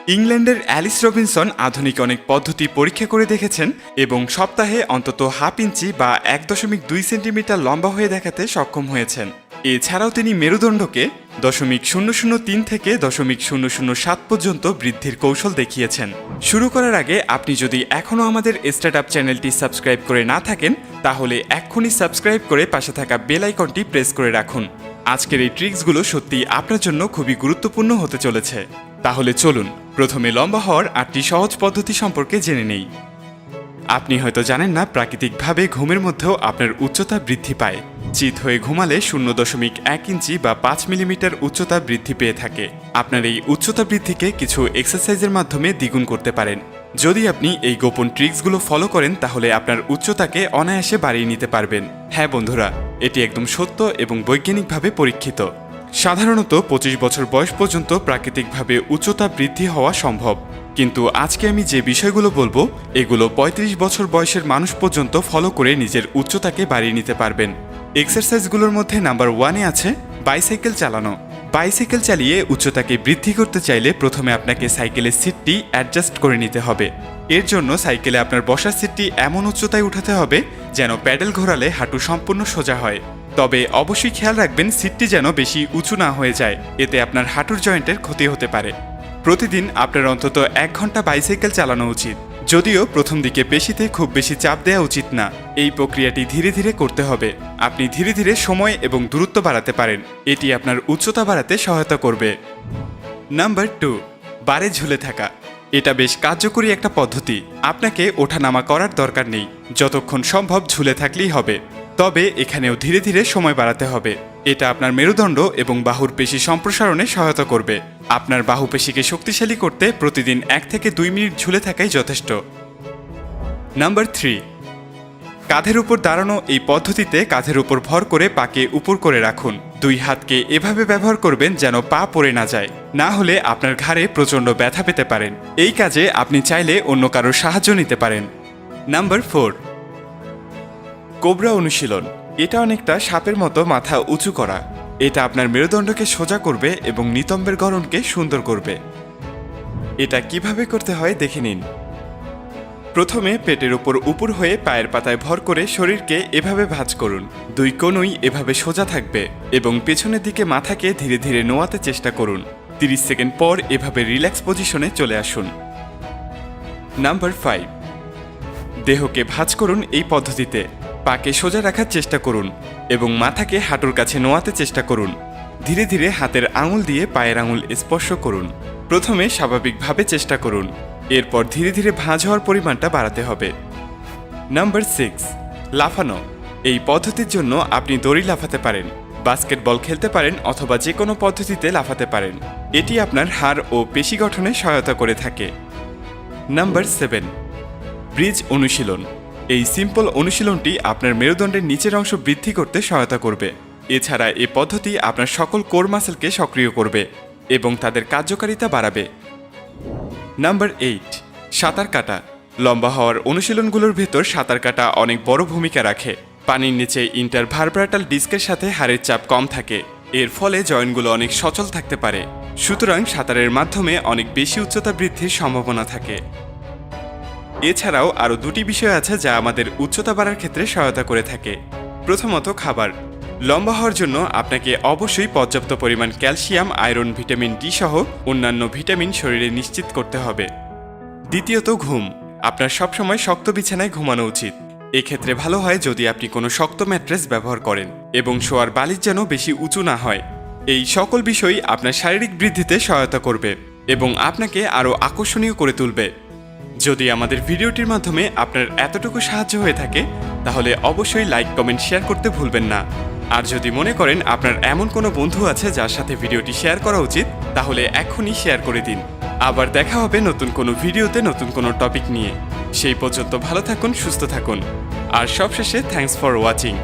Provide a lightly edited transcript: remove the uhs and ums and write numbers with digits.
ইংল্যান্ডের Alice Robinson আধুনিক অনেক পদ্ধতি পরীক্ষা করে দেখেছেন এবং সপ্তাহে অন্তত হাফ ইঞ্চি বা 1.2 সেন্টিমিটার লম্বা হয়ে দেখাতে সক্ষম হয়েছেন। এছাড়াও তিনি মেরুদণ্ডকে 0.003 থেকে 0.007 পর্যন্ত বৃদ্ধির কৌশল দেখিয়েছেন। শুরু করার আগে আপনি যদি এখনও আমাদের স্টার্টআপ চ্যানেলটি সাবস্ক্রাইব করে না থাকেন তাহলে এক্ষুনি সাবস্ক্রাইব করে পাশে থাকা বেল আইকনটি প্রেস করে রাখুন। আজকের এই ট্রিক্সগুলো সত্যি আপনার জন্য খুবই গুরুত্বপূর্ণ হতে চলেছে। তাহলে চলুন প্রথমে লম্বা হওয়ার 8টি সহজ পদ্ধতি সম্পর্কে জেনে নেই। আপনি হয়তো জানেন না, প্রাকৃতিকভাবে ঘুমের মধ্যেও আপনার উচ্চতা বৃদ্ধি পায়। চিত হয়ে ঘুমালে 0.1 ইঞ্চি বা 5 মিলিমিটার উচ্চতা বৃদ্ধি পেয়ে থাকে। আপনার এই উচ্চতা বৃদ্ধিকে কিছু এক্সারসাইজের মাধ্যমে দ্বিগুণ করতে পারেন। যদি আপনি এই গোপন ট্রিক্সগুলো ফলো করেন তাহলে আপনার উচ্চতাকে অনায়াসে বাড়িয়ে নিতে পারবেন। হ্যাঁ বন্ধুরা, এটি একদম সত্য এবং বৈজ্ঞানিকভাবে পরীক্ষিত। সাধারণত 25 বছর বয়স পর্যন্ত প্রাকৃতিকভাবে উচ্চতা বৃদ্ধি হওয়া সম্ভব, কিন্তু আজকে আমি যে বিষয়গুলো বলবো এগুলো 35 বছর বয়সের মানুষ পর্যন্ত ফলো করে নিজের উচ্চতাকে বাড়িয়ে নিতে পারবেন। এক্সারসাইজগুলোর মধ্যে নাম্বার 1-এ আছে বাইসাইকেল চালানো। বাইসাইকেল চালিয়ে উচ্চতাকে বৃদ্ধি করতে চাইলে প্রথমে আপনাকে সাইকেলের সিটটি অ্যাডজাস্ট করে নিতে হবে। এর জন্য সাইকেলে আপনার বসার সিটটি এমন উচ্চতায় উঠাতে হবে যেন প্যাডেল ঘোরালে হাঁটু সম্পূর্ণ সোজা হয়। তবে অবশ্যই খেয়াল রাখবেন সিটটি যেন বেশি উঁচু না হয়ে যায়, এতে আপনার হাঁটুর জয়েন্টের ক্ষতি হতে পারে। প্রতিদিন আপনার অন্তত 1 ঘন্টা বাইসাইকেল চালানো উচিত। যদিও প্রথম দিকে পেশিতে খুব বেশি চাপ দেওয়া উচিত না, এই প্রক্রিয়াটি ধীরে ধীরে করতে হবে। আপনি ধীরে ধীরে সময় এবং দূরত্ব বাড়াতে পারেন, এটি আপনার উচ্চতা বাড়াতে সহায়তা করবে। নাম্বার 2, বারে ঝুলে থাকা। এটা বেশ কার্যকরী একটা পদ্ধতি। আপনাকে ওঠানামা করার দরকার নেই, যতক্ষণ সম্ভব ঝুলে থাকলেই হবে। তবে এখানেও ধীরে ধীরে সময় বাড়াতে হবে। এটা আপনার মেরুদণ্ড এবং বাহুর পেশি সম্প্রসারণে সহায়তা করবে। আপনার বাহুপেশিকে শক্তিশালী করতে প্রতিদিন 1 থেকে 2 মিনিট ঝুলে থাকাই যথেষ্ট। নাম্বার 3, কাঁধের উপর দাঁড়ানো। এই পদ্ধতিতে কাঁধের উপর ভর করে পাকে উপর করে রাখুন। 2 হাতকে এভাবে ব্যবহার করবেন যেন পা পড়ে না যায়, না হলে আপনার ঘাড়ে প্রচণ্ড ব্যথা পেতে পারেন। এই কাজে আপনি চাইলে অন্য কারোর সাহায্য নিতে পারেন। নাম্বার 4, কোবরা অনুশীলন। এটা অনেকটা সাপের মতো মাথা উঁচু করা। এটা আপনার মেরুদণ্ডকে সোজা করবে এবং নিতম্বের গড়নকে সুন্দর করবে। এটা কিভাবে করতে হয় দেখে নিন। প্রথমে পেটের উপর হয়ে পায়ের পাতায় ভর করে শরীরকে এভাবে ভাঁজ করুন। 2 কোণই এভাবে সোজা থাকবে এবং পেছনের দিকে মাথাকে ধীরে ধীরে নোয়াতে চেষ্টা করুন। 30 সেকেন্ড পর এভাবে রিল্যাক্স পজিশনে চলে আসুন। নাম্বার 5, দেহকে ভাঁজ করুন। এই পদ্ধতিতে পাকে সোজা রাখার চেষ্টা করুন এবং মাথাকে হাঁটুর কাছে নোয়াতে চেষ্টা করুন। ধীরে ধীরে হাতের আঙুল দিয়ে পায়ের আঙুল স্পর্শ করুন। প্রথমে স্বাভাবিকভাবে চেষ্টা করুন, এরপর ধীরে ধীরে ভাঁজ হওয়ার পরিমাণটা বাড়াতে হবে। নাম্বার 6, লাফানো। এই পদ্ধতির জন্য আপনি দড়ি লাফাতে পারেন, বাস্কেটবল খেলতে পারেন অথবা যে কোনো পদ্ধতিতে লাফাতে পারেন। এটি আপনার হাড় ও পেশি গঠনে সহায়তা করে থাকে। নাম্বার 7, ব্রিজ অনুশীলন। এই সিম্পল অনুশীলনটি আপনার মেরুদণ্ডের নিচের অংশ বৃদ্ধি করতে সহায়তা করবে। এছাড়া এই পদ্ধতি আপনার সকল কোর মাসেলকে সক্রিয় করবে এবং তাদের কার্যকারিতা বাড়াবে। নাম্বার 8, সাঁতার কাটা। লম্বা হওয়ার অনুশীলনগুলোর ভেতর সাঁতার কাটা অনেক বড় ভূমিকা রাখে। পানির নিচে ইন্টারভারব্রাটাল ডিস্কের সাথে হাড়ের চাপ কম থাকে, এর ফলে জয়েন্টগুলো অনেক সচল থাকতে পারে। সুতরাং সাঁতারের মাধ্যমে অনেক বেশি উচ্চতা বৃদ্ধির সম্ভাবনা থাকে। এছাড়াও আরও 2টি বিষয় আছে যা আমাদের উচ্চতা বাড়ার ক্ষেত্রে সহায়তা করে থাকে। প্রথমত, খাবার। লম্বা হওয়ার জন্য আপনাকে অবশ্যই পর্যাপ্ত পরিমাণ ক্যালসিয়াম, আয়রন, ভিটামিন ডি সহ অন্যান্য ভিটামিন শরীরে নিশ্চিত করতে হবে। দ্বিতীয়ত, ঘুম। আপনার সবসময় শক্ত বিছানায় ঘুমানো উচিত। এক্ষেত্রে ভালো হয় যদি আপনি কোনো শক্ত ম্যাট্রেস ব্যবহার করেন এবং শোয়ার বালিশ যেন বেশি উঁচু না হয়। এই সকল বিষয়ই আপনার শারীরিক বৃদ্ধিতে সহায়তা করবে এবং আপনাকে আরও আকর্ষণীয় করে তুলবে। যদি আমাদের ভিডিওটির মাধ্যমে আপনার এতটুকু সাহায্য হয়ে থাকে তাহলে অবশ্যই লাইক, কমেন্ট, শেয়ার করতে ভুলবেন না। আর যদি মনে করেন আপনার এমন কোনো বন্ধু আছে যার সাথে ভিডিওটি শেয়ার করা উচিত তাহলে এখনই শেয়ার করে দিন। আবার দেখা হবে নতুন কোনো ভিডিওতে নতুন কোনো টপিক নিয়ে। সেই পর্যন্ত ভালো থাকুন, সুস্থ থাকুন, আর সবশেষে থ্যাঙ্কস ফর ওয়াচিং।